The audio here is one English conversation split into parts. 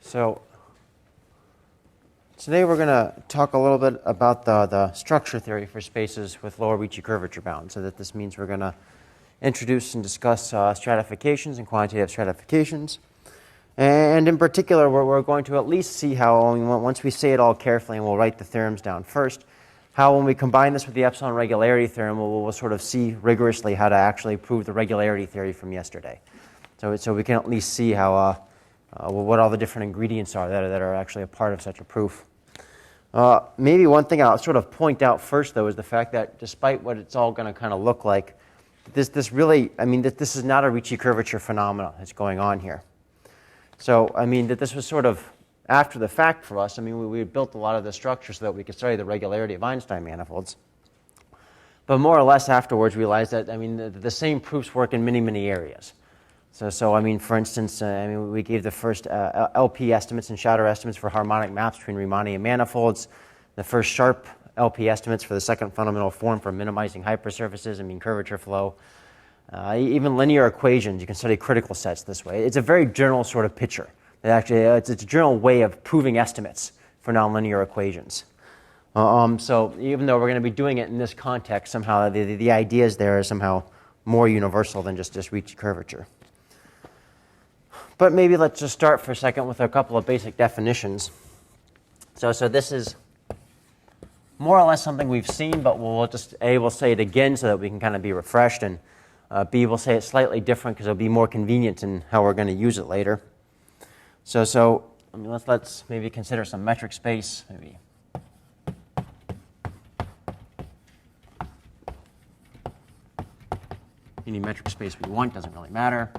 So today we're going to talk a little bit about the structure theory for spaces with lower Ricci curvature bounds. So that this means we're going to introduce and discuss stratifications and quantitative stratifications. And in particular, we're going to at least see how, once we say it all carefully, and we'll write the theorems down first, how when we combine this with the epsilon regularity theorem, we'll sort of see rigorously how to actually prove the regularity theory from yesterday. So we can at least see how what all the different ingredients are that are actually a part of such a proof. Maybe one thing I'll sort of point out first, though, is the fact that despite what it's all going to kind of look like, this really, this is not a Ricci curvature phenomena that's going on here. So, that this was sort of after the fact for us. We had built a lot of the structure so that we could study the regularity of Einstein manifolds. But more or less afterwards, realized that, the same proofs work in many, many areas. So for instance, we gave the first LP estimates and Schauder estimates for harmonic maps between Riemannian manifolds, the first sharp LP estimates for the second fundamental form for minimizing hypersurfaces and mean curvature flow. Even linear equations, you can study critical sets this way. It's a very general sort of picture. It's a general way of proving estimates for nonlinear equations. So even though we're going to be doing it in this context, somehow the ideas there are somehow more universal than just Ricci curvature. But maybe let's just start for a second with a couple of basic definitions. So this is more or less something we've seen, but we'll just, A, we'll say it again so that we can kind of be refreshed, and B, we'll say it slightly different because it'll be more convenient in how we're going to use it later. Let's maybe consider some metric space. Maybe any metric space we want, doesn't really matter.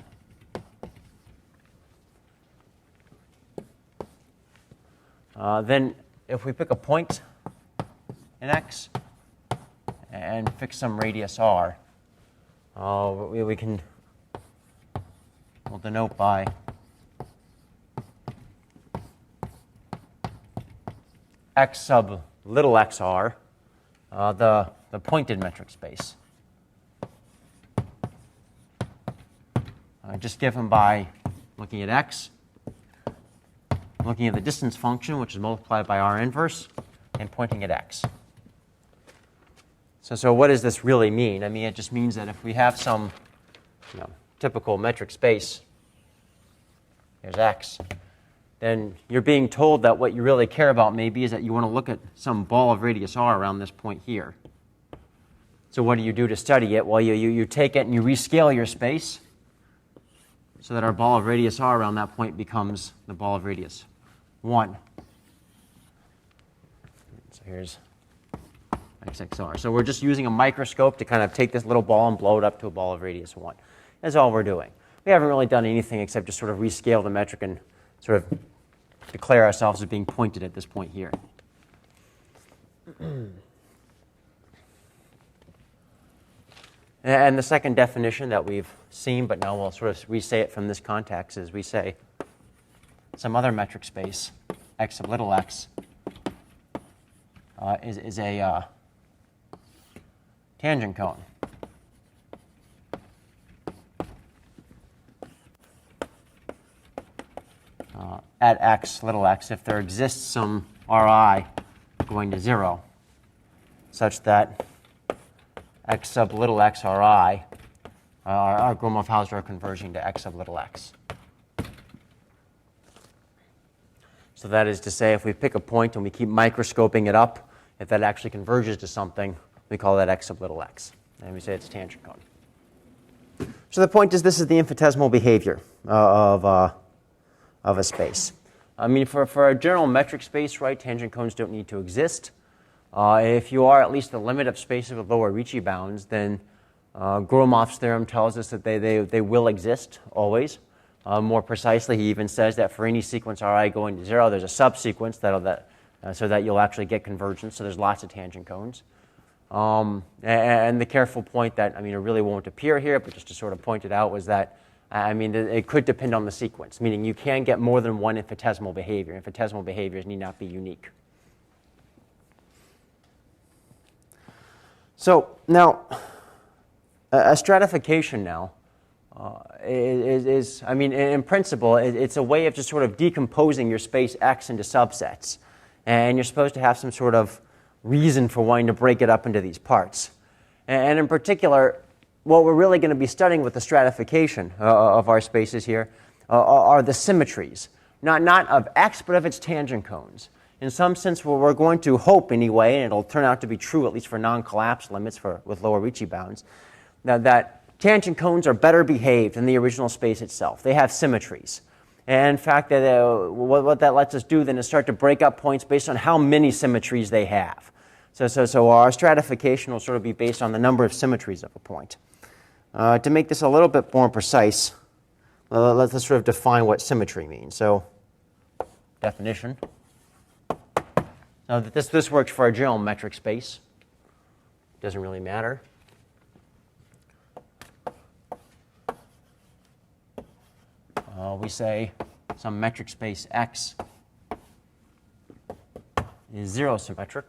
Then if we pick a point in X and fix some radius R, we can denote by X sub little xr, the pointed metric space. Just given by looking at X, looking at the distance function, which is multiplied by R inverse, and pointing at X. So what does this really mean? It just means that if we have some typical metric space, here's X, then you're being told that what you really care about maybe is that you want to look at some ball of radius R around this point here. So what do you do to study it? Well, you take it and you rescale your space so that our ball of radius R around that point becomes the ball of radius 1. So here's XXR. So we're just using a microscope to kind of take this little ball and blow it up to a ball of radius 1. That's all we're doing. We haven't really done anything except just sort of rescale the metric and sort of declare ourselves as being pointed at this point here. And the second definition that we've seen, but now we'll sort of re-say it from this context, is we say some other metric space, X sub little x, is a tangent cone. At X, little x, if there exists some Ri going to 0, such that X sub little x Ri are Gromov-Hausdorff converging to X sub little x. So that is to say, if we pick a point and we keep microscoping it up, if that actually converges to something, we call that X sub little x. And we say it's a tangent cone. So the point is, this is the infinitesimal behavior of a space. For a general metric space, right, tangent cones don't need to exist. If you are at least the limit of spaces with lower Ricci bounds, then Gromov's theorem tells us that they will exist always. More precisely, he even says that for any sequence Ri going to 0, there's a subsequence so that you'll actually get convergence. So there's lots of tangent cones. And the careful point that, it really won't appear here, but just to sort of point it out, was that it could depend on the sequence, meaning you can get more than one infinitesimal behavior. Infinitesimal behaviors need not be unique. So now, a stratification now I mean, in principle, it's a way of just sort of decomposing your space X into subsets. And you're supposed to have some sort of reason for wanting to break it up into these parts. And in particular, what we're really going to be studying with the stratification of our spaces here are the symmetries. Not of X, but of its tangent cones. In some sense, we're going to hope anyway, and it'll turn out to be true, at least for non-collapse limits with lower Ricci bounds, that tangent cones are better behaved than the original space itself. They have symmetries. And in fact, what that lets us do then is start to break up points based on how many symmetries they have. So our stratification will sort of be based on the number of symmetries of a point. To make this a little bit more precise, let's sort of define what symmetry means. So, definition. Now, this works for our general metric space. Doesn't really matter. We say some metric space X is zero symmetric.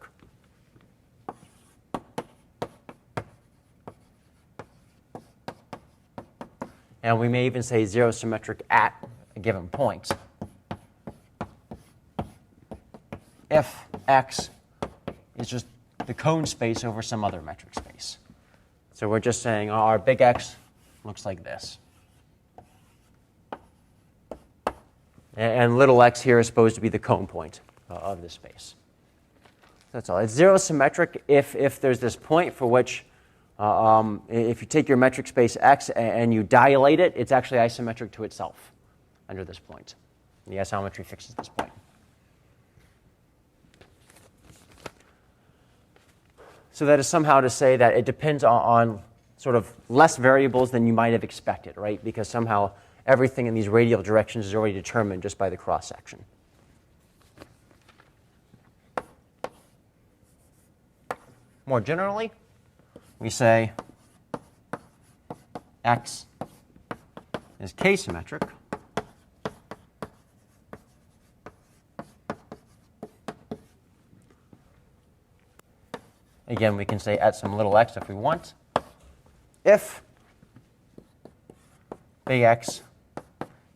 And we may even say zero symmetric at a given point if X is just the cone space over some other metric space. So we're just saying our big X looks like this. And little x here is supposed to be the cone point of the space. That's all. It's zero symmetric if there's this point for which, if you take your metric space X and you dilate it, it's actually isometric to itself under this point. The isometry fixes this point. So that is somehow to say that it depends on sort of less variables than you might have expected, right? Because somehow everything in these radial directions is already determined just by the cross-section. More generally, we say X is k-symmetric again, we can say at some little x if we want, if big X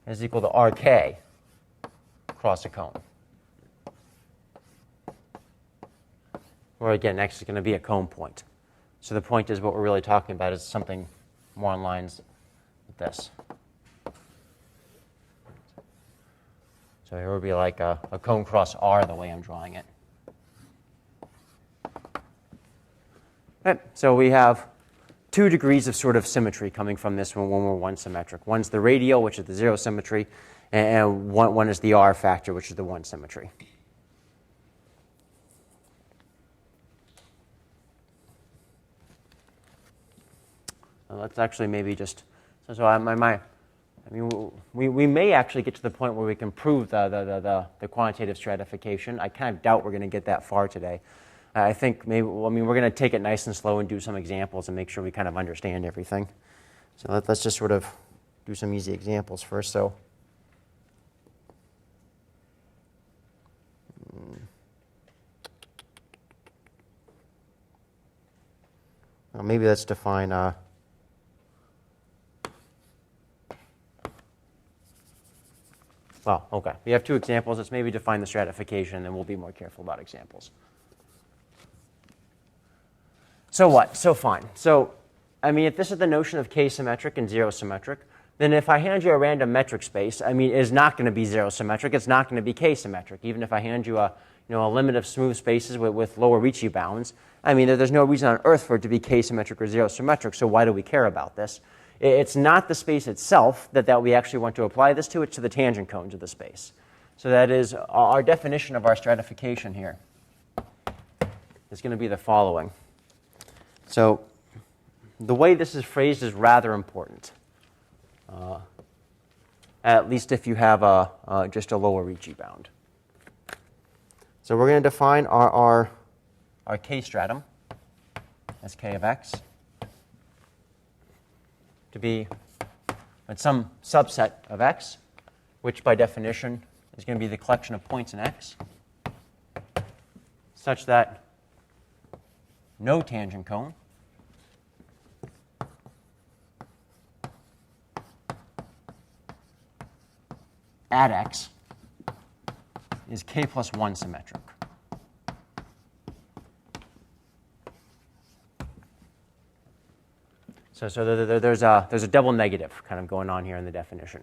is equal to RK across a cone. Where again, X is going to be a cone point. So the point is what we're really talking about is something more on lines with this. So here would be like a cone cross R the way I'm drawing it. Right, so we have 2 degrees of sort of symmetry coming from this one when we're one symmetric. One's the radial, which is the zero symmetry, and one is the R factor, which is the one symmetry. Let's actually maybe just, we may actually get to the point where we can prove the quantitative stratification. I kind of doubt we're going to get that far today. I think maybe, we're going to take it nice and slow and do some examples and make sure we kind of understand everything. So let's just sort of do some easy examples first. So well, maybe let's define well, okay. We have 2 examples. Let's maybe define the stratification, and then we'll be more careful about examples. So what? So fine. So, I mean, if this is the notion of k-symmetric and zero symmetric, then if I hand you a random metric space, I mean, it's not going to be zero symmetric. It's not going to be k-symmetric. Even if I hand you a limit of smooth spaces with lower Ricci bounds, I mean, there's no reason on earth for it to be k-symmetric or zero symmetric. So why do we care about this? It's not the space itself that we actually want to apply this to. It's to the tangent cones of the space. So that is our definition of our stratification here is going to be the following. So the way this is phrased is rather important, at least if you have just a lower Ricci bound. So we're going to define our k-stratum as k of x to be some subset of x, which by definition is going to be the collection of points in x, such that no tangent cone at x is k plus 1 symmetric. So there's a double negative kind of going on here in the definition.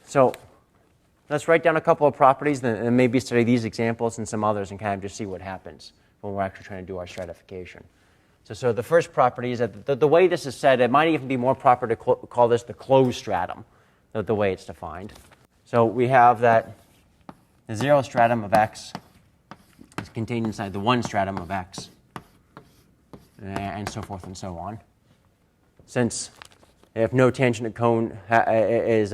So let's write down a couple of properties and maybe study these examples and some others and kind of just see what happens when we're actually trying to do our stratification. So the first property is that the way this is said, it might even be more proper to call this the closed stratum, the way it's defined. So we have that the 0 stratum of x is contained inside the 1 stratum of x, and so forth and so on. Since if no tangent cone is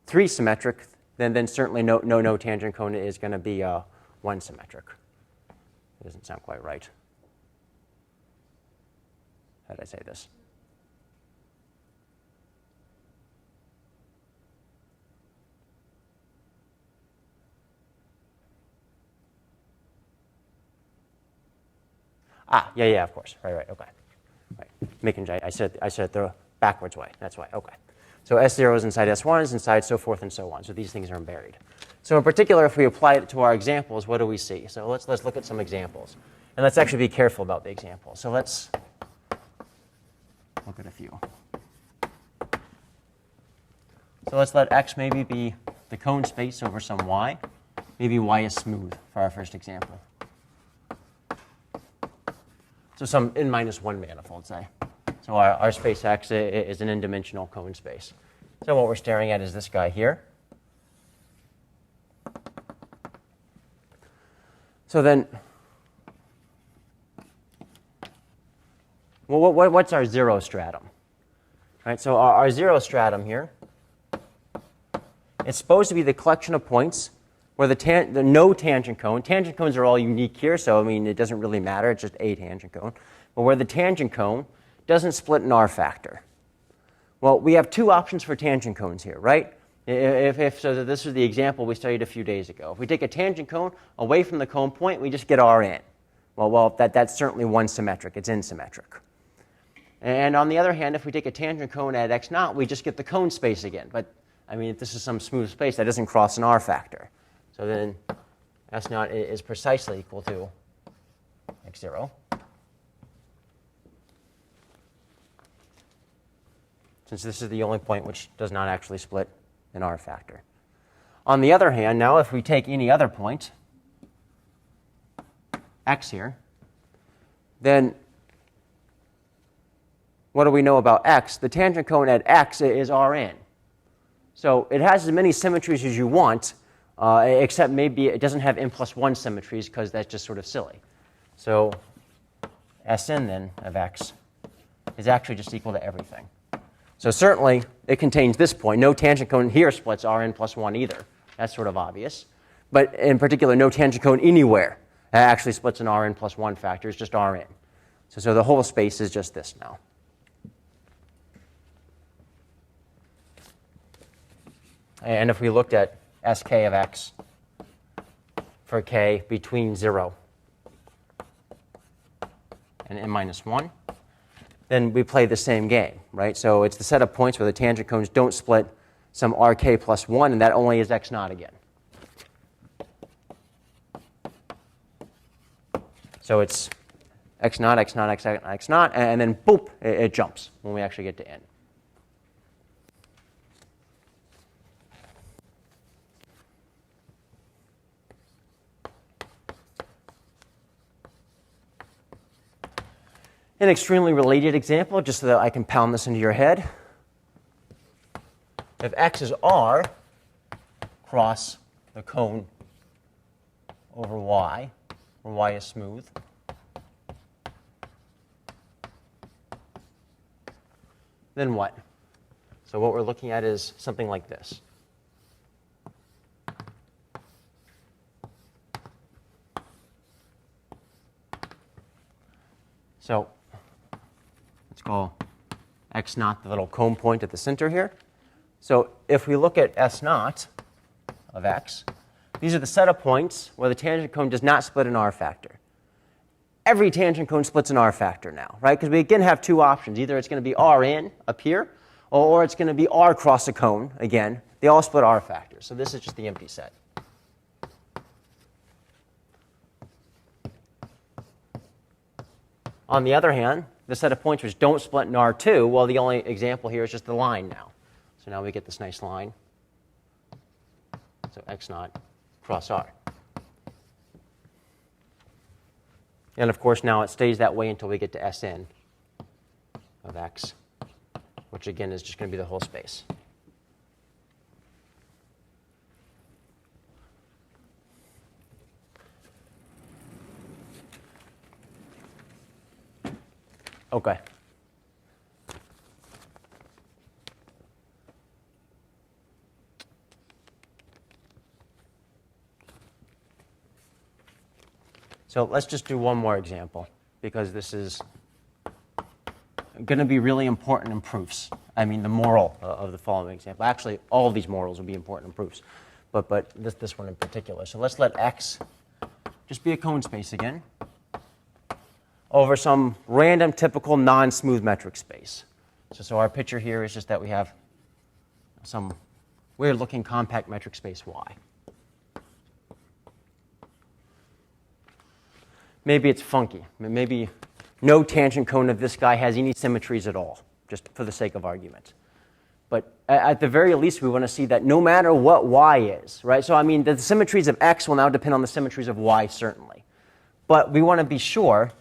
3 symmetric, then certainly no tangent cone is going to be 1 symmetric. It doesn't sound quite right. How did I say this? Yeah, of course. Right, okay. Right. Making I said it the backwards way. That's why. Okay. So S0 is inside S1 is inside so forth and so on. So these things are buried. So in particular, if we apply it to our examples, what do we see? So let's look at some examples. And let's actually be careful about the examples. So let's look at a few. So let's let x maybe be the cone space over some y. Maybe y is smooth for our first example. So some n-1 manifold, say. So our space x is an n-dimensional cone space. So what we're staring at is this guy here. So then, well, what's our 0 stratum? Right, so our 0 stratum here, it's supposed to be the collection of points where the no tangent cone. Tangent cones are all unique here, so I mean it doesn't really matter. It's just a tangent cone. But where the tangent cone doesn't split an R factor. Well, we have two options for tangent cones here, right? So this is the example we studied a few days ago. If we take a tangent cone away from the cone point, we just get Rn. Well, that's certainly 1 symmetric. It's n-symmetric. And on the other hand, if we take a tangent cone at x0, we just get the cone space again. But I mean, if this is some smooth space, that doesn't cross an R factor. So then S0 is precisely equal to x0. Since this is the only point which does not actually split an R factor. On the other hand, now if we take any other point, x here, then what do we know about x? The tangent cone at x is Rn. So it has as many symmetries as you want, except maybe it doesn't have n+1 symmetries because that's just sort of silly. So Sn then of x is actually just equal to everything. So certainly it contains this point. No tangent cone here splits Rn+1 either. That's sort of obvious. But in particular, no tangent cone anywhere actually splits an Rn+1 factor. It's just Rn. So the whole space is just this now. And if we looked at Sk of x for k between 0 and n-1, then we play the same game, right? So it's the set of points where the tangent cones don't split some Rk plus 1, and that only is x0 again. So it's x0, x0, x0, x0, and then boop, it jumps when we actually get to n. An extremely related example, just so that I can pound this into your head. If x is R cross the cone over y, where y is smooth, then what? So what we're looking at is something like this. So let's call x0 the little cone point at the center here. So if we look at S0 of x, these are the set of points where the tangent cone does not split an R factor. every tangent cone splits an R factor now, right? Because we again have two options. Either it's going to be R in up here, or it's going to be R across a cone again. They all split R factors. So this is just the empty set. On the other hand, the set of points which don't split in R2, well, the only example here is just the line now. So now we get this nice line. So x naught cross R. And of course, now it stays that way until we get to Sn of x, which again is just going to be the whole space. Okay. So let's just do one more example, because this is going to be really important in proofs. I mean, the moral of the following example. Actually, all of these morals will be important in proofs, but this one in particular. So let's let X just be a cone space again over some random, typical, non-smooth metric space. So our picture here is just that we have some weird-looking compact metric space Y. Maybe it's funky. Maybe no tangent cone of this guy has any symmetries at all, just for the sake of argument. But at the very least, we want to see that no matter what Y is, right? So I mean, the symmetries of X will now depend on the symmetries of Y, certainly. But we want to be sure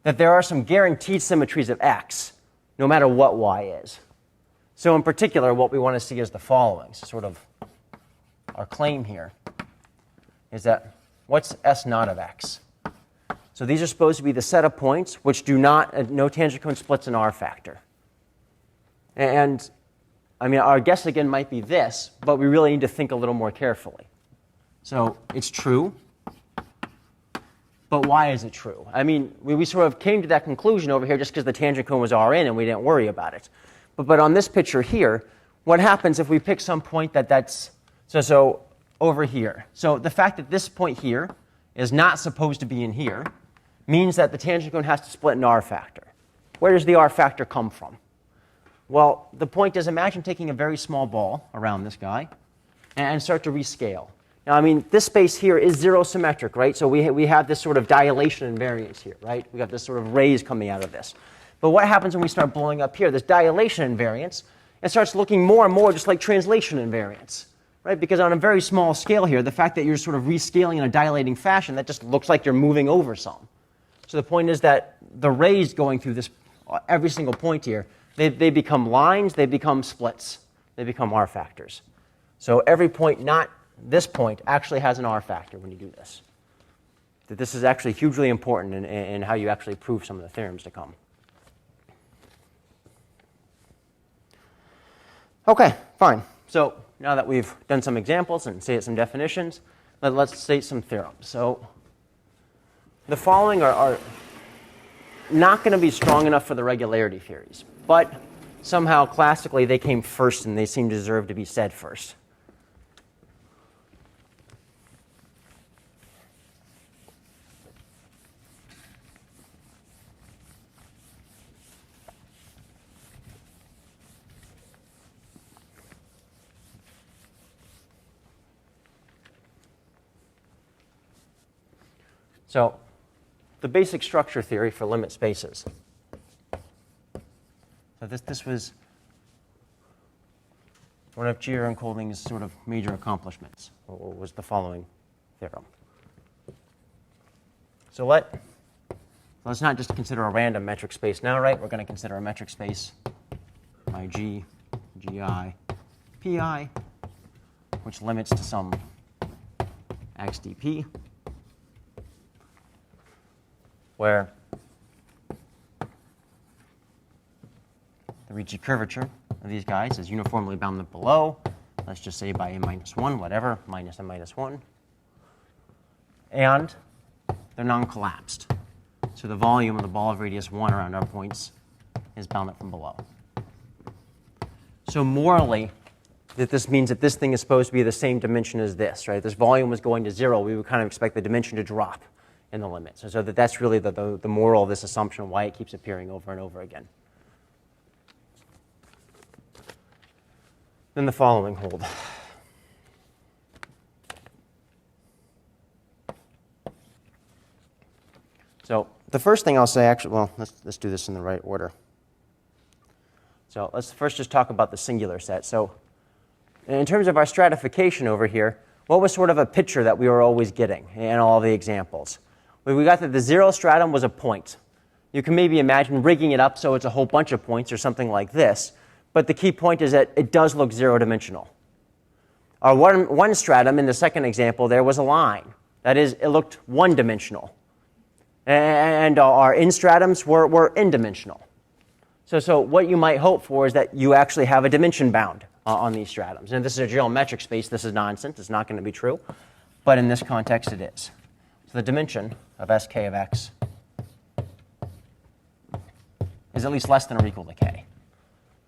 that there are some guaranteed symmetries of X, no matter what Y is. So in particular, what we want to see is the following. So sort of our claim here is that what's S naught of X? So these are supposed to be the set of points which do not, no tangent cone splits an R factor. And I mean, our guess again might be this, but we really need to think a little more carefully. So it's true, but why is it true? I mean, we sort of came to that conclusion over here just because the tangent cone was R in and we didn't worry about it. But on this picture here, what happens if we pick some point that's, so over here. So the fact that this point here is not supposed to be in here means that the tangent cone has to split an R factor. Where does the R factor come from? Well, the point is, imagine taking a very small ball around this guy and start to rescale. Now, I mean, this space here is zero symmetric, right? So we have this sort of dilation invariance here, right? We got this sort of rays coming out of this. But what happens when we start blowing up here? This dilation invariance, it starts looking more and more just like translation invariance, right? Because on a very small scale here, the fact that you're sort of rescaling in a dilating fashion, that just looks like you're moving over some. So the point is that the rays going through this, every single point here, they become lines, they become splits, they become R factors. So every point, not this point, actually has an R factor when you do this. That this is actually hugely important in how you actually prove some of the theorems to come. Okay, fine. So now that we've done some examples and stated some definitions, let's state some theorems. So the following are not going to be strong enough for the regularity theories, but somehow classically they came first and they seem to deserve to be said first. So the basic structure theory for limit spaces. So this was one of G. and Kolding's sort of major accomplishments, or was the following theorem. So let's not just consider a random metric space now, right? We're going to consider a metric space, my G, Gi, Pi, which limits to some x dp, where the Ricci curvature of these guys is uniformly bounded below, let's just say by a minus 1, whatever, minus a minus 1. And they're non-collapsed. So the volume of the ball of radius 1 around our points is bounded from below. So morally, that this means that this thing is supposed to be the same dimension as this, right? If this volume was going to 0, we would kind of expect the dimension to drop in the limit. So that's really the moral of this assumption, why it keeps appearing over and over again. Then the following hold. So the first thing I'll say, actually, well, let's do this in the right order. So let's first just talk about the singular set. So in terms of our stratification over here, what was sort of a picture that we were always getting in all the examples? We got that the zero stratum was a point. You can maybe imagine rigging it up so it's a whole bunch of points or something like this, but the key point is that it does look zero-dimensional. Our one stratum in the second example there was a line. That is, it looked one-dimensional. And our in-stratums were n-dimensional. So what you might hope for is that you actually have a dimension bound on these stratums. And if this is a geometric space, this is nonsense. It's not going to be true. But in this context, it is. So the dimension of sk of x is at least less than or equal to k.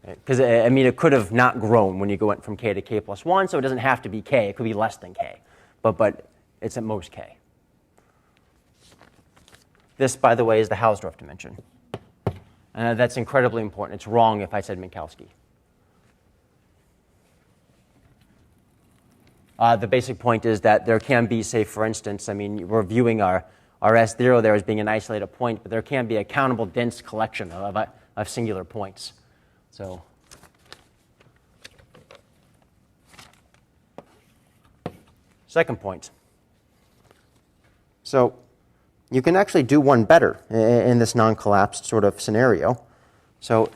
Because, I mean, it could have not grown when you went from k to k plus 1, so it doesn't have to be k. It could be less than k. But it's at most k. This, by the way, is the Hausdorff dimension. That's incredibly important. It's wrong if I said Minkowski. The basic point is that there can be, say, for instance, I mean, we're viewing our S0 there as being an isolated point, but there can be a countable dense collection of singular points. So second point. So you can actually do one better in this non-collapsed sort of scenario. So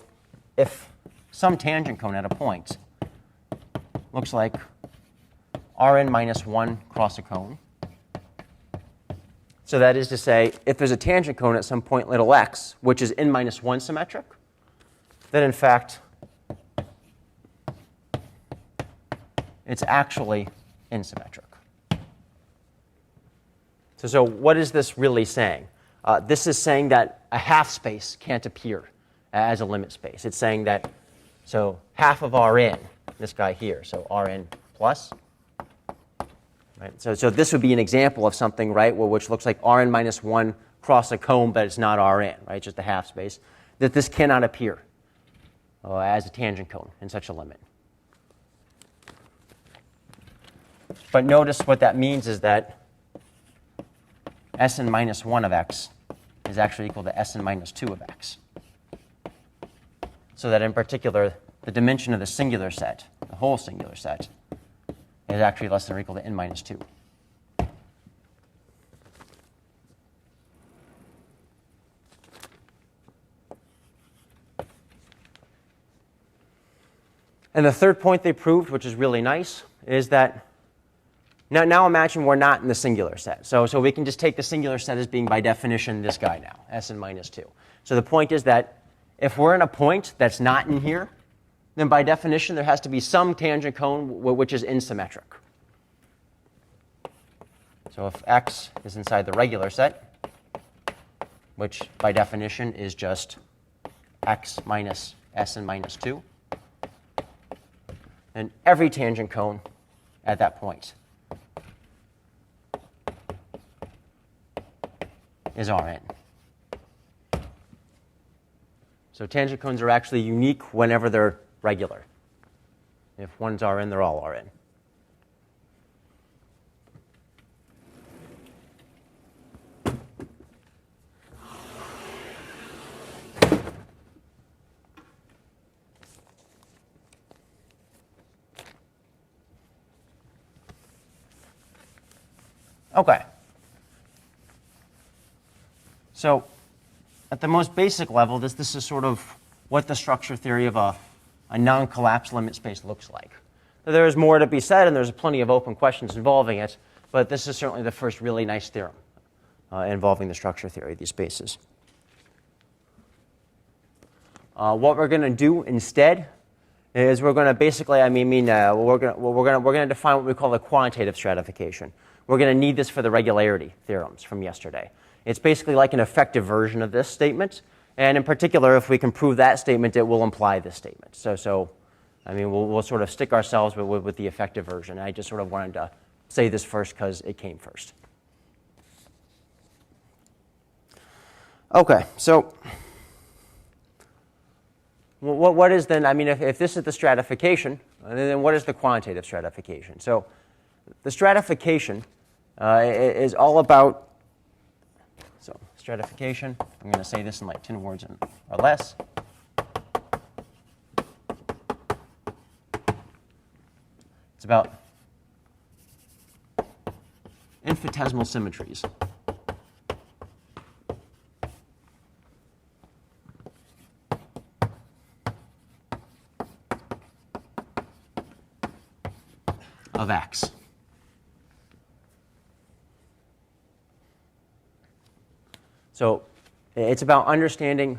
if some tangent cone at a point looks like Rn minus 1 cross a cone, so that is to say, if there's a tangent cone at some point little x, which is n minus 1 symmetric, then in fact it's actually n symmetric. So what is this really saying? This is saying that a half space can't appear as a limit space. It's saying that, so half of Rn, this guy here, so Rn plus. Right? So this would be an example of something, right, which looks like Rn minus 1 cross a cone, but it's not Rn, right, just a half space, that this cannot appear as a tangent cone in such a limit. But notice what that means is that Sn minus 1 of x is actually equal to Sn minus 2 of x. So that in particular, the dimension of the singular set, the whole singular set, is actually less than or equal to n minus 2. And the third point they proved, which is really nice, is that now imagine we're not in the singular set. So we can just take the singular set as being, by definition, this guy now, Sn minus 2. So the point is that if we're in a point that's not in here, then by definition there has to be some tangent cone which is insymmetric. So if x is inside the regular set, which by definition is just x minus Sn minus 2, then every tangent cone at that point is Rn. So tangent cones are actually unique whenever they're regular. If one's Rn, they're all Rn. Okay. So at the most basic level, this is sort of what the structure theory of a non-collapsed limit space looks like. There is more to be said, and there's plenty of open questions involving it, but this is certainly the first really nice theorem involving the structure theory of these spaces. What we're going to do instead is we're going to basically, we're going to define what we call a quantitative stratification. We're going to need this for the regularity theorems from yesterday. It's basically like an effective version of this statement. And in particular, if we can prove that statement, it will imply this statement. We'll sort of stick ourselves with the effective version. I just sort of wanted to say this first because it came first. Okay, so what is then, I mean, if this is the stratification, then what is the quantitative stratification? So the stratification is all about, so stratification, I'm going to say this in like 10 words or less. It's about infinitesimal symmetries. Of X. So it's about understanding,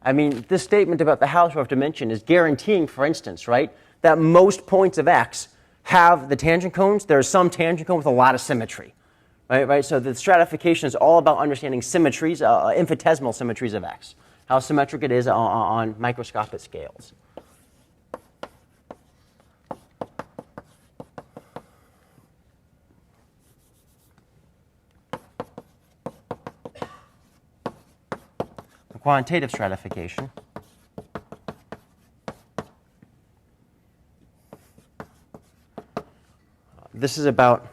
I mean, this statement about the Hausdorff dimension is guaranteeing, for instance, right, that most points of X have the tangent cones. There's some tangent cone with a lot of symmetry, right? So the stratification is all about understanding symmetries, infinitesimal symmetries of X, how symmetric it is on microscopic scales. Quantitative stratification this is about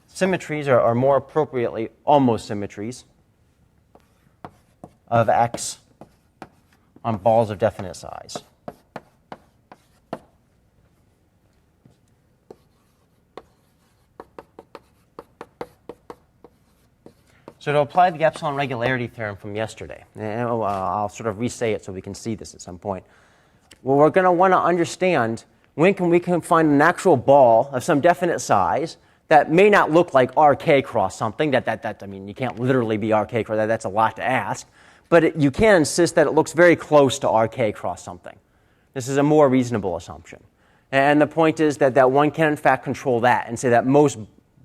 symmetries, or more appropriately, almost symmetries of X on balls of definite size. So to apply the epsilon regularity theorem from yesterday, and I'll sort of re-say it so we can see this at some point. Well, we're going to want to understand when we can find an actual ball of some definite size that may not look like RK cross something. I mean, you can't literally be RK cross. That's a lot to ask. But you can insist that it looks very close to RK cross something. This is a more reasonable assumption. And the point is that one can, in fact, control that and say that most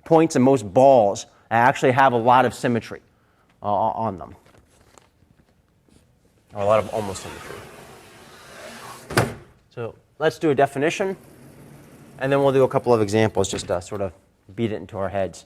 points and most balls actually have a lot of symmetry on them, or a lot of almost symmetry. So let's do a definition, and then we'll do a couple of examples just to sort of beat it into our heads.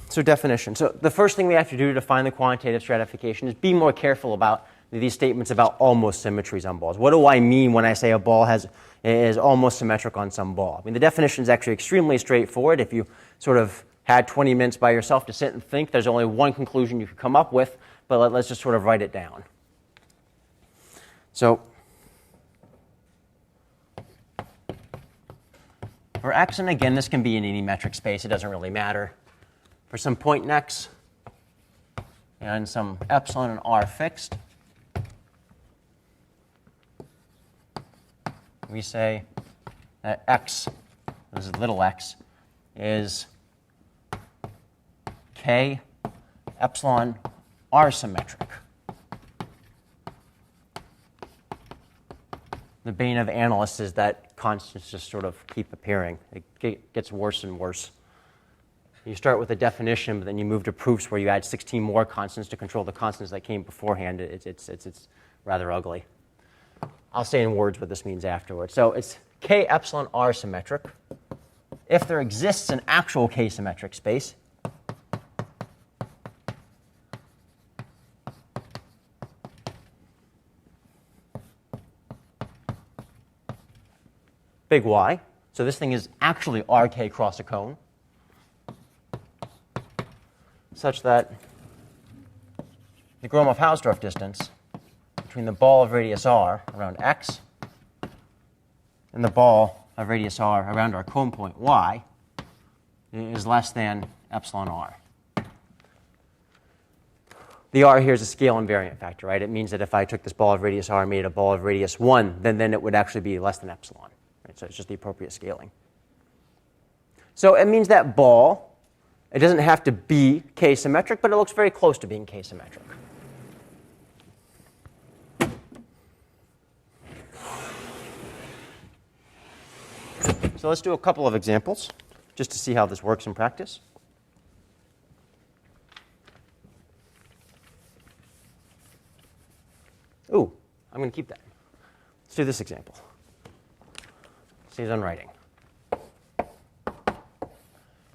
So definition. So the first thing we have to do to define the quantitative stratification is be more careful about these statements about almost symmetries on balls. What do I mean when I say a ball is almost symmetric on some ball? I mean, the definition is actually extremely straightforward. If you sort of had 20 minutes by yourself to sit and think, there's only one conclusion you could come up with, but let's just sort of write it down. So for X, and again, this can be in any metric space. It doesn't really matter. For some point in X and some epsilon and R fixed, we say that X, this is little x, is K epsilon R symmetric. The bane of analysts is that constants just sort of keep appearing. It gets worse and worse. You start with a definition, but then you move to proofs where you add 16 more constants to control the constants that came beforehand. It's rather ugly. I'll say in words what this means afterwards. So it's K epsilon R symmetric if there exists an actual K symmetric space big Y. So this thing is actually RK cross a cone, such that the Gromov-Hausdorff distance between the ball of radius r around x and the ball of radius r around our cone point y is less than epsilon r. The r here is a scale invariant factor, right? It means that if I took this ball of radius r and made it a ball of radius 1, then it would actually be less than epsilon. Right? So it's just the appropriate scaling. So it means that ball, it doesn't have to be K-symmetric, but it looks very close to being K-symmetric. So let's do a couple of examples just to see how this works in practice. Ooh, I'm going to keep that. Let's do this example. Saves on writing.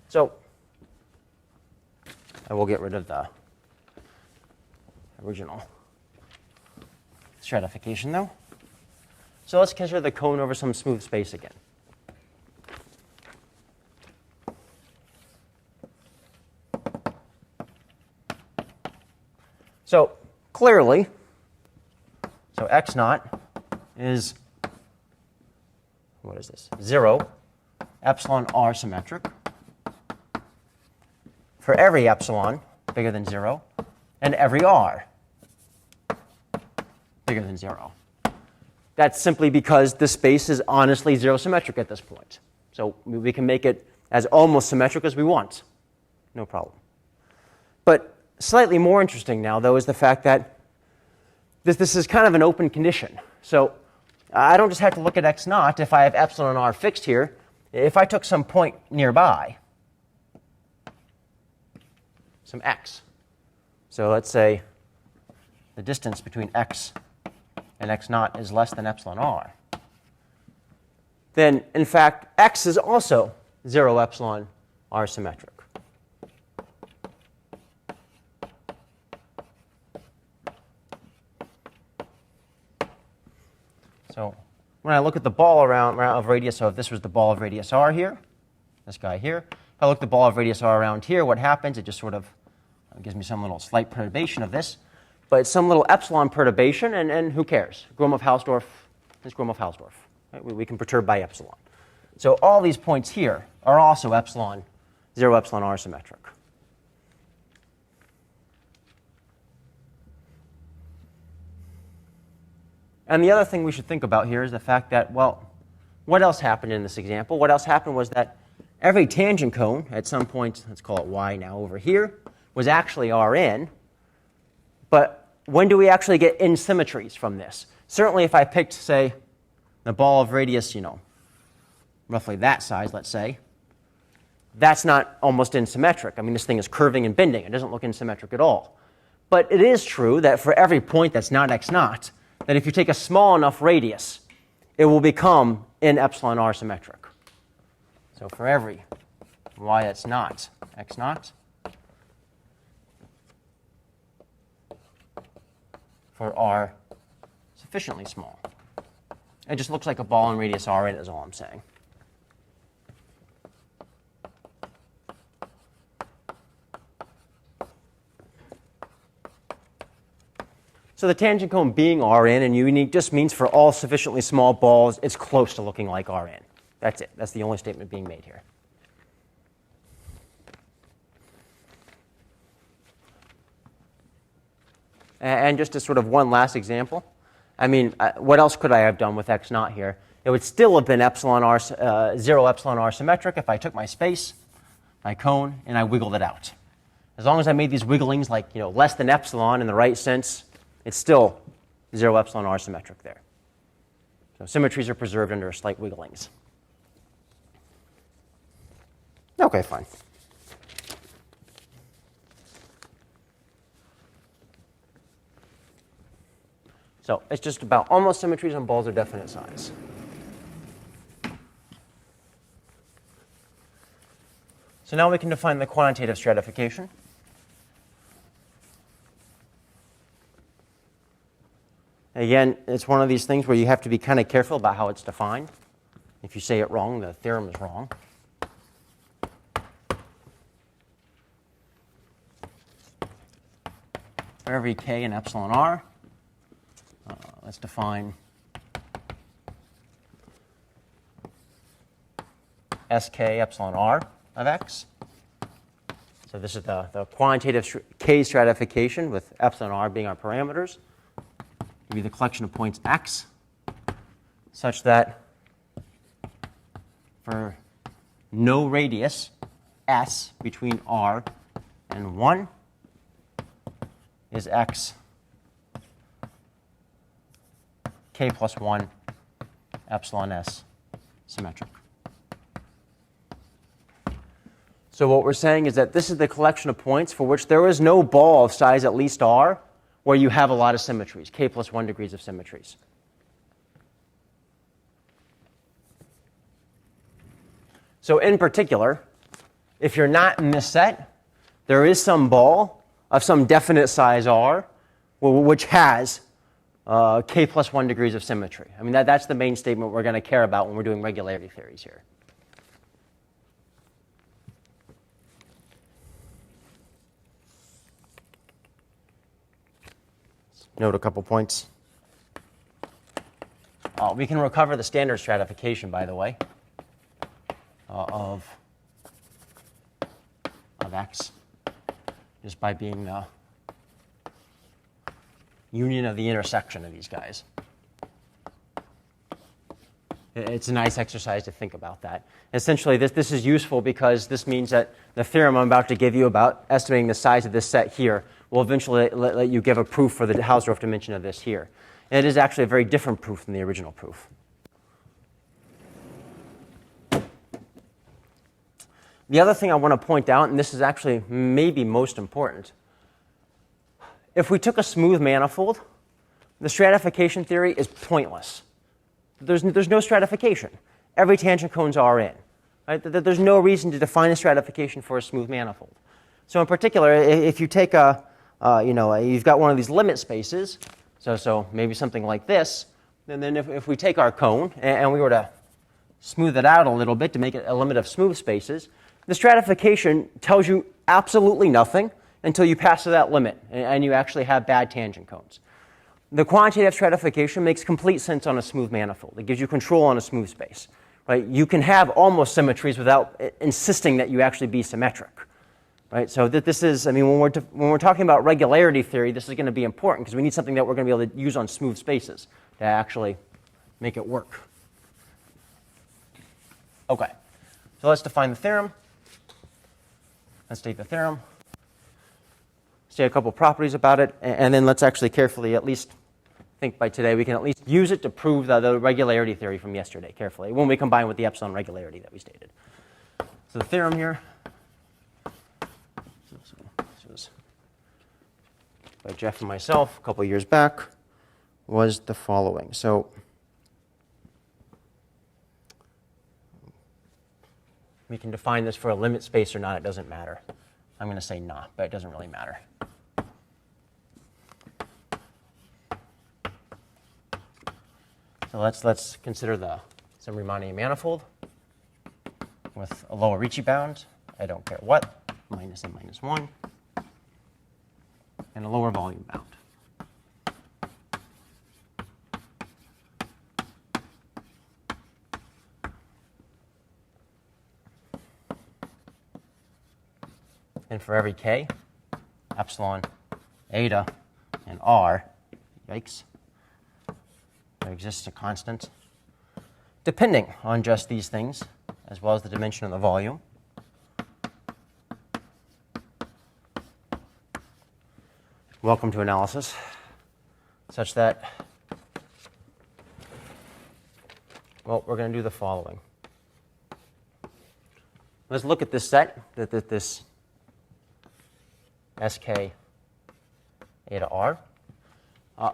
So I will get rid of the original stratification, though. So let's consider the cone over some smooth space again. So clearly, x naught is, what is this? 0, epsilon r symmetric for every epsilon bigger than 0 and every r bigger than 0. That's simply because the space is honestly 0 symmetric at this point. So we can make it as almost symmetric as we want. No problem. But slightly more interesting now, though, is the fact that this is kind of an open condition. So I don't just have to look at x naught if I have epsilon r fixed here. If I took some point nearby, some x, so let's say the distance between x and x naught is less than epsilon r, then in fact x is also 0 epsilon r symmetric. So when I look at the ball around of radius, so if this was the ball of radius r here, this guy here, if I look at the ball of radius r around here, what happens? It just sort of gives me some little slight perturbation of this. But it's some little epsilon perturbation, and who cares? Gromov-Hausdorff is Gromov-Hausdorff. Right? We can perturb by epsilon. So all these points here are also epsilon, 0 epsilon r symmetric. And the other thing we should think about here is the fact that, well, what else happened in this example? What else happened was that every tangent cone at some point, let's call it y now over here, was actually Rn. But when do we actually get insymmetries from this? Certainly if I picked, say, the ball of radius, roughly that size, let's say, that's not almost insymmetric. I mean, this thing is curving and bending. It doesn't look insymmetric at all. But it is true that for every point that's not x naught, that if you take a small enough radius, it will become in epsilon r symmetric. So for every y that's not x naught, for r sufficiently small. It just looks like a ball in radius r, is all I'm saying. So the tangent cone being Rn and unique just means for all sufficiently small balls, it's close to looking like Rn. That's it. That's the only statement being made here. And just as sort of one last example, I mean, what else could I have done with x naught here? It would still have been epsilon r, 0 epsilon r symmetric if I took my space, my cone, and I wiggled it out. As long as I made these wigglings like less than epsilon in the right sense, it's still 0 epsilon r symmetric there. So symmetries are preserved under slight wigglings. Okay, fine. So it's just about almost symmetries on balls of definite size. So now we can define the quantitative stratification. Again, it's one of these things where you have to be kind of careful about how it's defined. If you say it wrong, the theorem is wrong. For every k in epsilon r, let's define sk epsilon r of x. So this is the quantitative k stratification with epsilon r being our parameters. Give you the collection of points x such that for no radius s between r and 1 is x k plus 1 epsilon s symmetric. So what we're saying is that this is the collection of points for which there is no ball of size at least r where you have a lot of symmetries, k plus 1 degrees of symmetries. So in particular, if you're not in this set, there is some ball of some definite size r which has k plus 1 degrees of symmetry. I mean, that's the main statement we're going to care about when we're doing regularity theories here. Note a couple points. We can recover the standard stratification, by the way, of x just by being the union of the intersection of these guys. It's a nice exercise to think about that. Essentially, this is useful because this means that the theorem I'm about to give you about estimating the size of this set here will eventually let you give a proof for the Hausdorff dimension of this here. And it is actually a very different proof than the original proof. The other thing I want to point out, and this is actually maybe most important, if we took a smooth manifold, the stratification theory is pointless. There's no stratification. Every tangent cones are in. Right? There's no reason to define a stratification for a smooth manifold. So in particular, if you take you've got one of these limit spaces, so maybe something like this, and then if we take our cone and we were to smooth it out a little bit to make it a limit of smooth spaces, the stratification tells you absolutely nothing until you pass to that limit and you actually have bad tangent cones. The quantitative stratification makes complete sense on a smooth manifold. It gives you control on a smooth space. Right? You can have almost symmetries without insisting that you actually be symmetric. Right? So this is, I mean, when we're talking about regularity theory, this is going to be important because we need something that we're going to be able to use on smooth spaces to actually make it work. Okay, so let's define the theorem. Let's state the theorem. Say a couple properties about it, and then let's actually carefully, at least think by today, we can at least use it to prove the regularity theory from yesterday carefully when we combine with the epsilon regularity that we stated. So the theorem here, this was by Jeff and myself a couple years back, was the following. So we can define this for a limit space or not, it doesn't matter. I'm going to say not, but it doesn't really matter. So let's consider some Riemannian manifold with a lower Ricci bound, I don't care what, minus and minus 1, and a lower volume bound. And for every k, epsilon, eta, and r, yikes, there exists a constant depending on just these things, as well as the dimension of the volume. Welcome to analysis, such that, well, we're going to do the following. Let's look at this set, this sk eta r.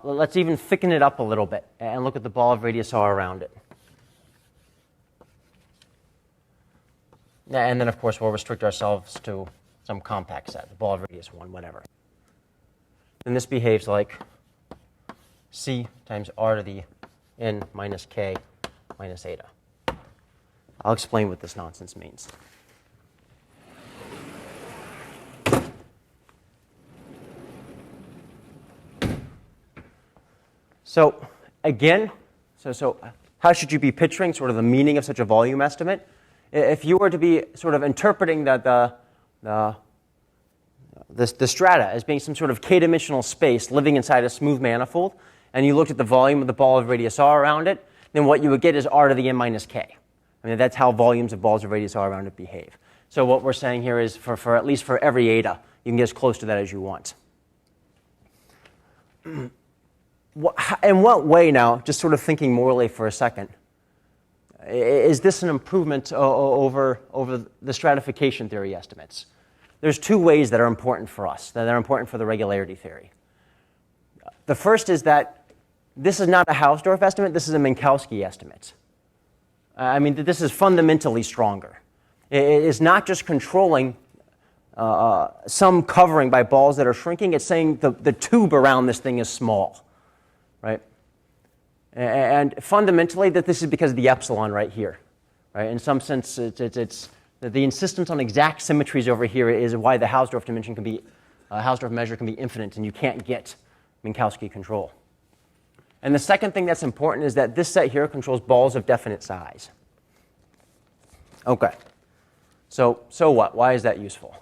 Let's even thicken it up a little bit and look at the ball of radius r around it. And then, of course, we'll restrict ourselves to some compact set, the ball of radius 1, whatever. Then this behaves like c times r to the n minus k minus eta. I'll explain what this nonsense means. So again, so how should you be picturing sort of the meaning of such a volume estimate? If you were to be sort of interpreting the strata as being some sort of k-dimensional space living inside a smooth manifold, and you looked at the volume of the ball of radius r around it, then what you would get is r to the n minus k. I mean, that's how volumes of balls of radius r around it behave. So what we're saying here is for at least for every eta, you can get as close to that as you want. In what way now, just sort of thinking morally for a second, is this an improvement over the stratification theory estimates? There's two ways that are important for us, that are important for the regularity theory. The first is that this is not a Hausdorff estimate, this is a Minkowski estimate. I mean, this is fundamentally stronger. It is not just controlling some covering by balls that are shrinking, it's saying the tube around this thing is small, right? And fundamentally, that this is because of the epsilon right here, right? In some sense, it's the insistence on exact symmetries over here is why the Hausdorff dimension can be, Hausdorff measure can be infinite, and you can't get Minkowski control. And the second thing that's important is that this set here controls balls of definite size. Okay. So what? Why is that useful?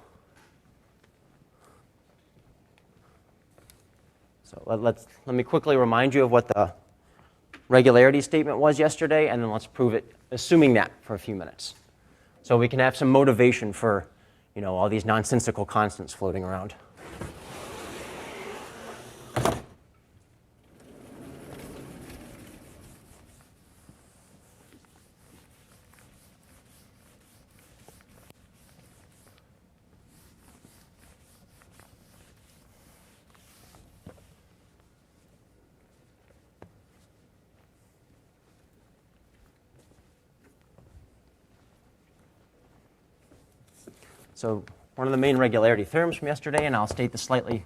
So let me quickly remind you of what the regularity statement was yesterday, and then let's prove it, assuming that for a few minutes. So we can have some motivation for, all these nonsensical constants floating around. So one of the main regularity theorems from yesterday, and I'll state this slightly,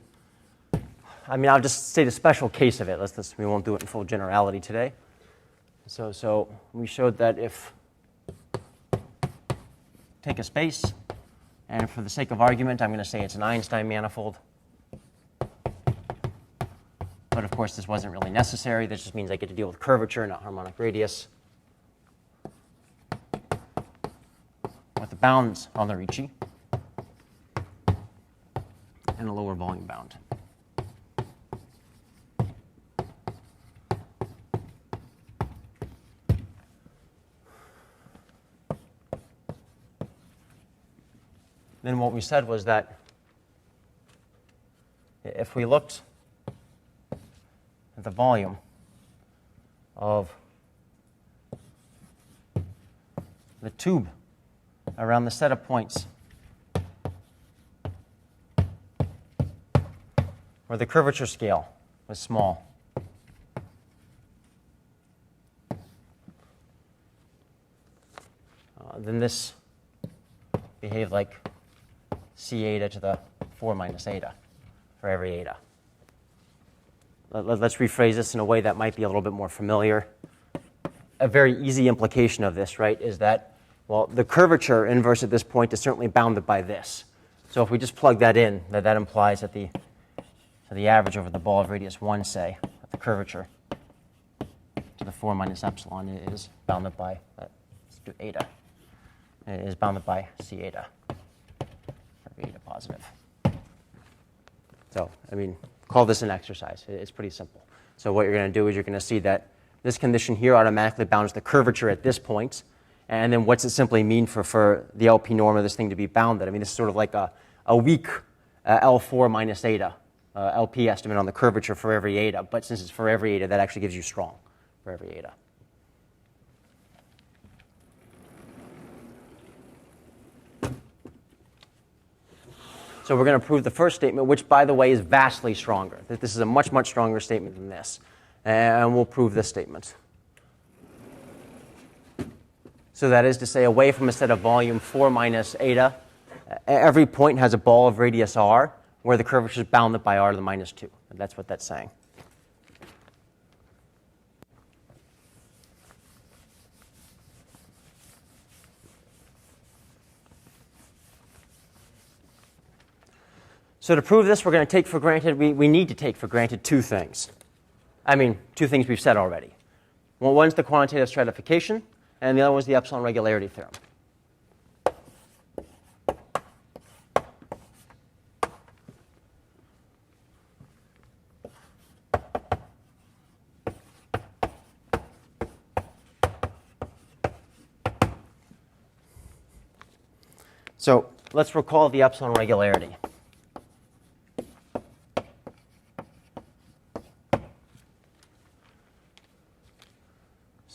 I'll just state a special case of it. We won't do it in full generality today. So we showed that if, take a space, and for the sake of argument, I'm going to say it's an Einstein manifold. But of course, this wasn't really necessary. This just means I get to deal with curvature, not harmonic radius. With the bounds on the Ricci. And a lower volume bound. Then what we said was that if we looked at the volume of the tube around the set of points where the curvature scale was small, then this behaved like C eta to the 4 minus eta for every eta. Let's rephrase this in a way that might be a little bit more familiar. A very easy implication of this, right, is that, well, the curvature inverse at this point is certainly bounded by this. So if we just plug that in, that implies that the average over the ball of radius 1, say, at the curvature to the 4 minus epsilon is bounded by, let's do eta, is bounded by C eta, for eta positive. So, call this an exercise. It's pretty simple. So what you're going to do is you're going to see that this condition here automatically bounds the curvature at this point, and then what's it simply mean for the LP norm of this thing to be bounded? This is sort of like a weak L4 minus eta. LP estimate on the curvature for every eta, but since it's for every eta, that actually gives you strong for every eta. So we're going to prove the first statement, which, by the way, is vastly stronger. That this is a much, much stronger statement than this. And we'll prove this statement. So that is to say, away from a set of volume 4 minus eta, every point has a ball of radius r, where the curvature is bounded by r to the minus 2. And that's what that's saying. So to prove this, we're going to take for granted, we need to take for granted two things. Two things we've said already. Well, one's the quantitative stratification, and the other one's the epsilon regularity theorem. So let's recall the epsilon regularity.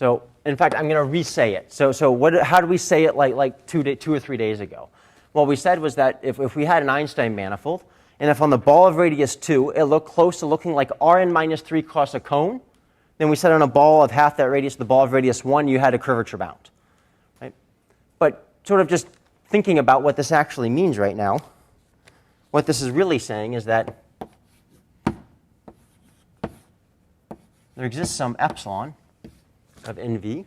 So, in fact, I'm going to re-say it. So how do we say it like 2 or 3 days ago? What we said was that if we had an Einstein manifold, and if on the ball of radius 2, it looked close to looking like Rn minus 3 across a cone, then we said on a ball of half that radius, the ball of radius 1, you had a curvature bound. Right? But sort of just thinking about what this actually means right now, what this is really saying is that there exists some epsilon of NV.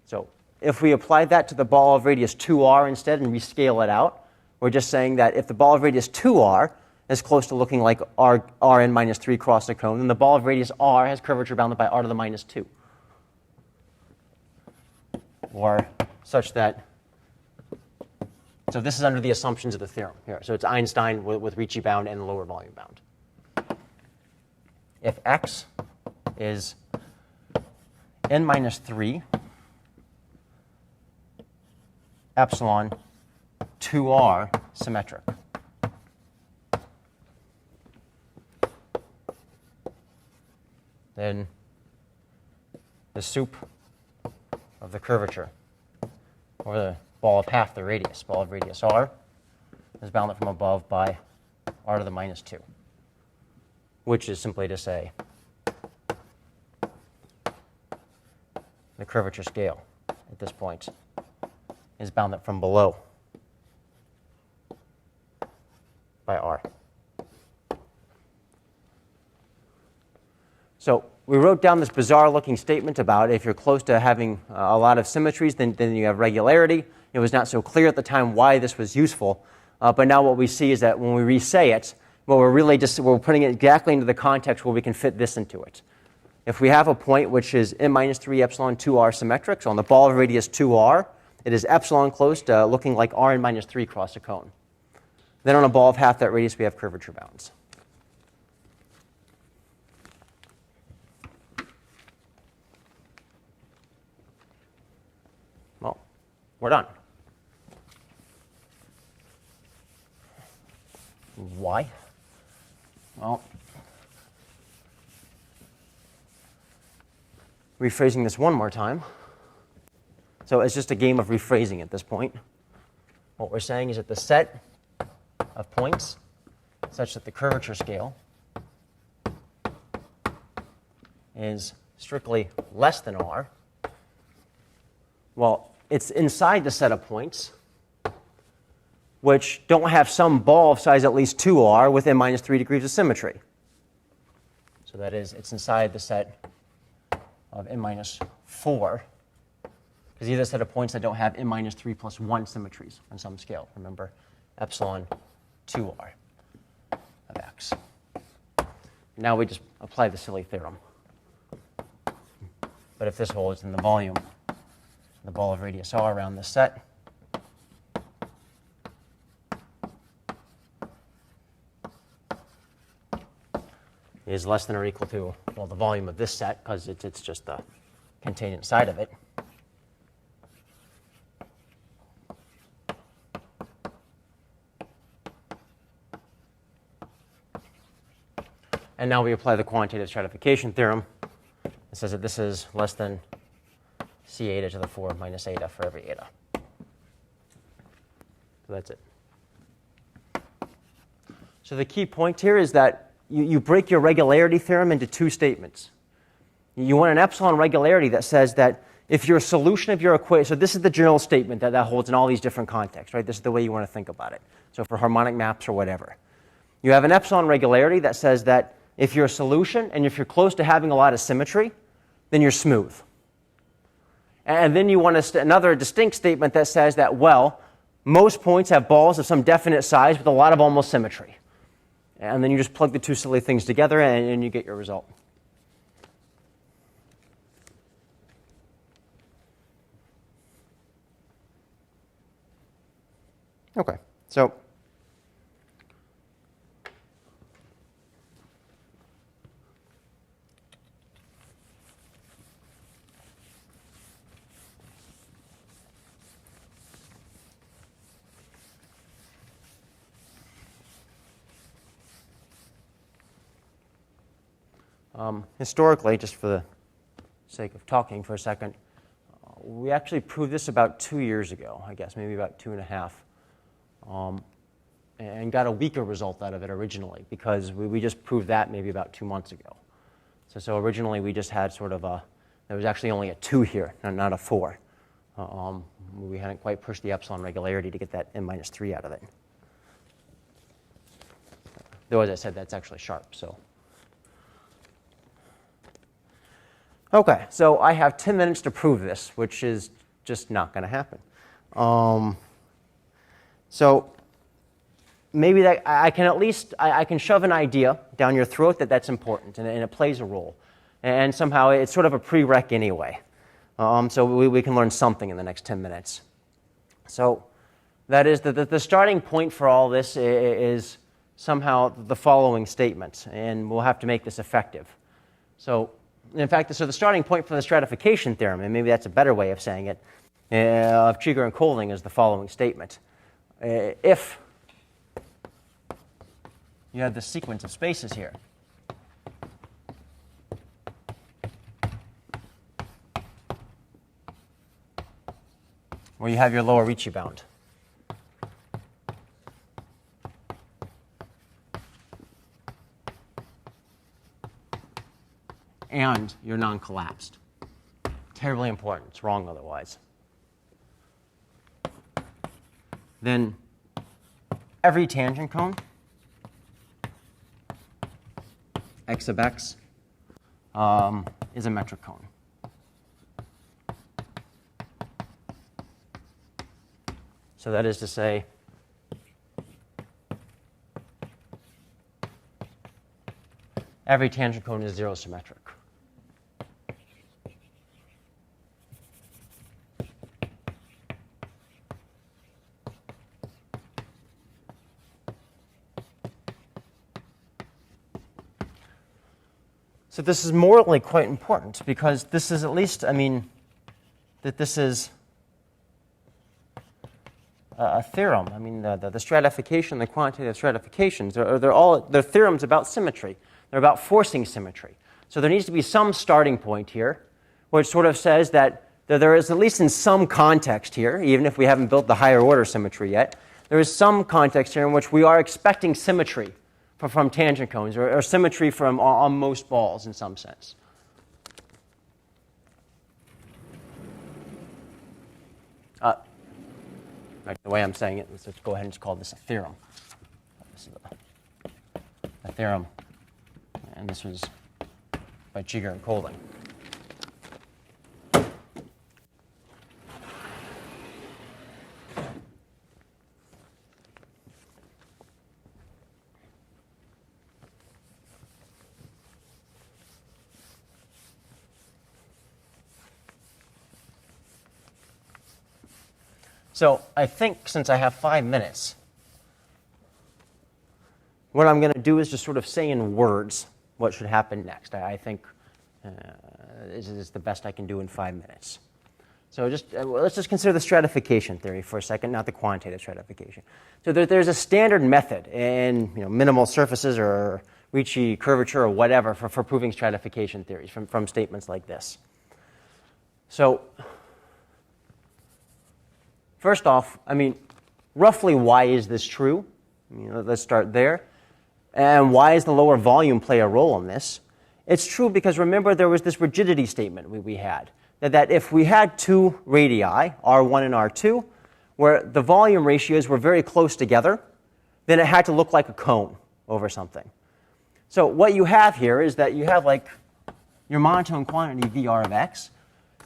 So if we apply that to the ball of radius 2r instead and rescale it out, we're just saying that if the ball of radius 2r is close to looking like Rn minus 3 across the cone, then the ball of radius r has curvature bounded by r to the minus 2. Or such that, so this is under the assumptions of the theorem here. So it's Einstein with Ricci bound and lower volume bound. If x is n minus 3 epsilon 2r symmetric, then the sup of the curvature, or the ball of half the radius, ball of radius r, is bounded from above by r to the minus 2, which is simply to say the curvature scale at this point is bounded from below by r. So we wrote down this bizarre-looking statement about if you're close to having a lot of symmetries, then you have regularity. It was not so clear at the time why this was useful, but now what we see is that when we re-say it, well, we're putting it exactly into the context where we can fit this into it. If we have a point which is n minus 3 epsilon 2r symmetric, so on the ball of radius 2r, it is epsilon close to looking like Rn minus 3 across a cone. Then on a ball of half that radius, we have curvature bounds. Well, we're done. Why? Well, rephrasing this one more time. So it's just a game of rephrasing at this point. What we're saying is that the set of points such that the curvature scale is strictly less than r, well, it's inside the set of points which don't have some ball of size at least 2r with n minus 3 degrees of symmetry. So that is, it's inside the set of n minus 4, because these are a set of points that don't have n minus 3 plus 1 symmetries on some scale. Remember, epsilon 2r of x. Now we just apply the silly theorem. But if this holds, then the volume, the ball of radius r around this set is less than or equal to, well, the volume of this set, because it's just the contained inside of it. And now we apply the quantitative stratification theorem. It says that this is less than c eta to the 4 minus eta for every eta. So that's it. So the key point here is that you break your regularity theorem into two statements. You want an epsilon regularity that says that if your solution of your equation, so this is the general statement that holds in all these different contexts, right? This is the way you want to think about it. So for harmonic maps or whatever. You have an epsilon regularity that says that if you're a solution and if you're close to having a lot of symmetry, then you're smooth. And then you want another distinct statement that says that, well, most points have balls of some definite size with a lot of almost symmetry. And then you just plug the two silly things together and you get your result. Okay, so historically, just for the sake of talking for a second, we actually proved this about 2 years ago, I guess, maybe about 2.5, and got a weaker result out of it originally because we just proved that maybe about 2 months ago. So originally we just had sort of there was actually only a 2 here, not a 4. We hadn't quite pushed the epsilon regularity to get that n-3 out of it. Though, as I said, that's actually sharp, so. Okay, so I have 10 minutes to prove this, which is just not going to happen. So maybe that I can at least, I can shove an idea down your throat that's important, and it plays a role. And somehow it's sort of a prereq anyway. So we can learn something in the next 10 minutes. So that is that the starting point for all this is somehow the following statement, and we'll have to make this effective. So in fact, so the starting point for the stratification theorem, and maybe that's a better way of saying it, of Cheeger and Colding is the following statement. If you have this sequence of spaces here, where you have your lower Ricci bound, and you're non-collapsed. Terribly important. It's wrong otherwise. Then every tangent cone, x of x, is a metric cone. So that is to say, every tangent cone is zero symmetric. So this is morally quite important because this is at least, I mean, that this is a theorem. I mean, the stratification, the quantitative stratifications, they're theorems about symmetry. They're about forcing symmetry. So there needs to be some starting point here, which sort of says that there is, at least in some context here, even if we haven't built the higher order symmetry yet, there is some context here in which we are expecting symmetry from tangent cones, or symmetry from on most balls in some sense. Right, the way I'm saying it, let's go ahead and just call this a theorem. This is a theorem, and this was by Cheeger and Colding. So I think since I have 5 minutes, what I'm going to do is just sort of say in words what should happen next. I think this is the best I can do in 5 minutes. So let's just consider the stratification theory for a second, not the quantitative stratification. So there's a standard method in minimal surfaces or Ricci curvature or whatever for proving stratification theories from statements like this. So first off, I mean, roughly why is this true? Let's start there. And why does the lower volume play a role in this? It's true because remember there was this rigidity statement we had, that if we had two radii, R1 and R2, where the volume ratios were very close together, then it had to look like a cone over something. So what you have here is that you have like your monotone quantity VR of x,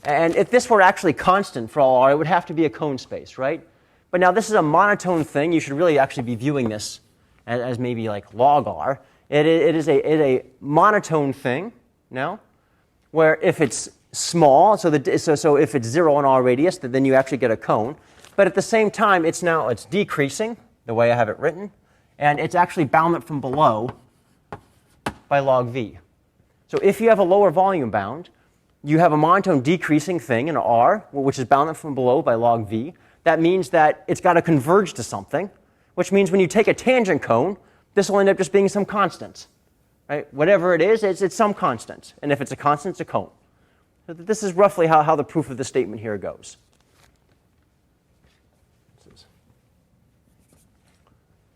and if this were actually constant for all r, it would have to be a cone space, right? But now this is a monotone thing. You should really actually be viewing this as maybe like log r. It is a monotone thing now, where if it's small, so if it's 0 in r radius, then you actually get a cone. But at the same time, it's decreasing, the way I have it written, and it's actually bounded from below by log v. So if you have a lower volume bound, you have a monotone decreasing thing in R, which is bounded from below by log v. That means that it's got to converge to something, which means when you take a tangent cone, this will end up just being some constant. Right? Whatever it is, it's some constant. And if it's a constant, it's a cone. This is roughly how the proof of the statement here goes.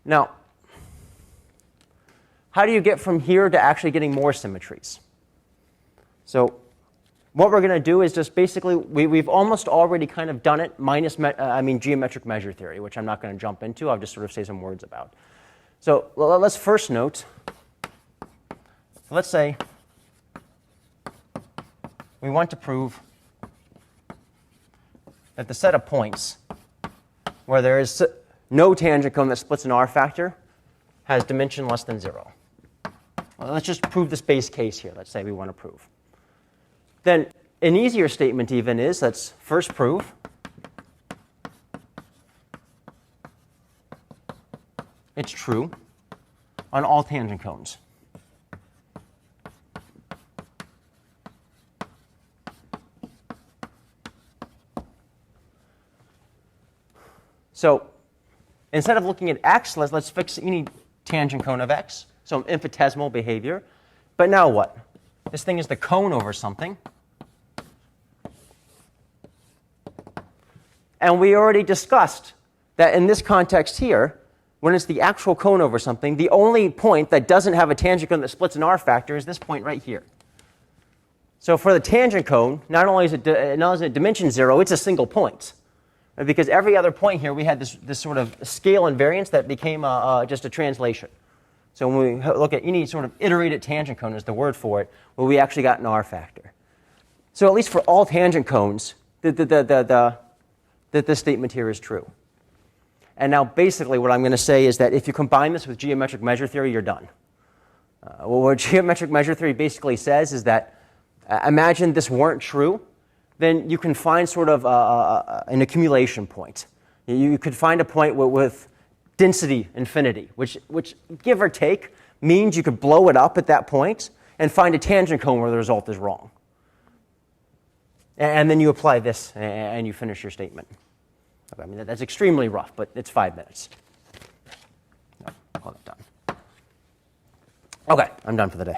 Now, how do you get from here to actually getting more symmetries? So what we're going to do is just basically, we've almost already kind of done it minus, geometric measure theory, which I'm not going to jump into. I'll just sort of say some words about. So let's first note, let's say we want to prove that the set of points where there is no tangent cone that splits an R factor has dimension less than 0. Well, let's just prove this base case here. Let's say we want to prove. Then an easier statement even is, let's first prove it's true on all tangent cones. So instead of looking at x, let's fix any tangent cone of x, some infinitesimal behavior. But now what? This thing is the cone over something. And we already discussed that in this context here, when it's the actual cone over something, the only point that doesn't have a tangent cone that splits an R factor is this point right here. So for the tangent cone, not only is it dimension 0, it's a single point. Because every other point here, we had this sort of scale invariance that became just a translation. So when we look at any sort of iterated tangent cone is the word for it, well, we actually got an R factor. So at least for all tangent cones, this statement here is true. And now basically what I'm going to say is that if you combine this with geometric measure theory, you're done. What geometric measure theory basically says is that imagine this weren't true, then you can find sort of an accumulation point. You could find a point with density infinity, which give or take means you could blow it up at that point and find a tangent cone where the result is wrong. And then you apply this and you finish your statement. Okay, I mean, that's extremely rough, but it's 5 minutes. I'll call that done. Okay, I'm done for the day.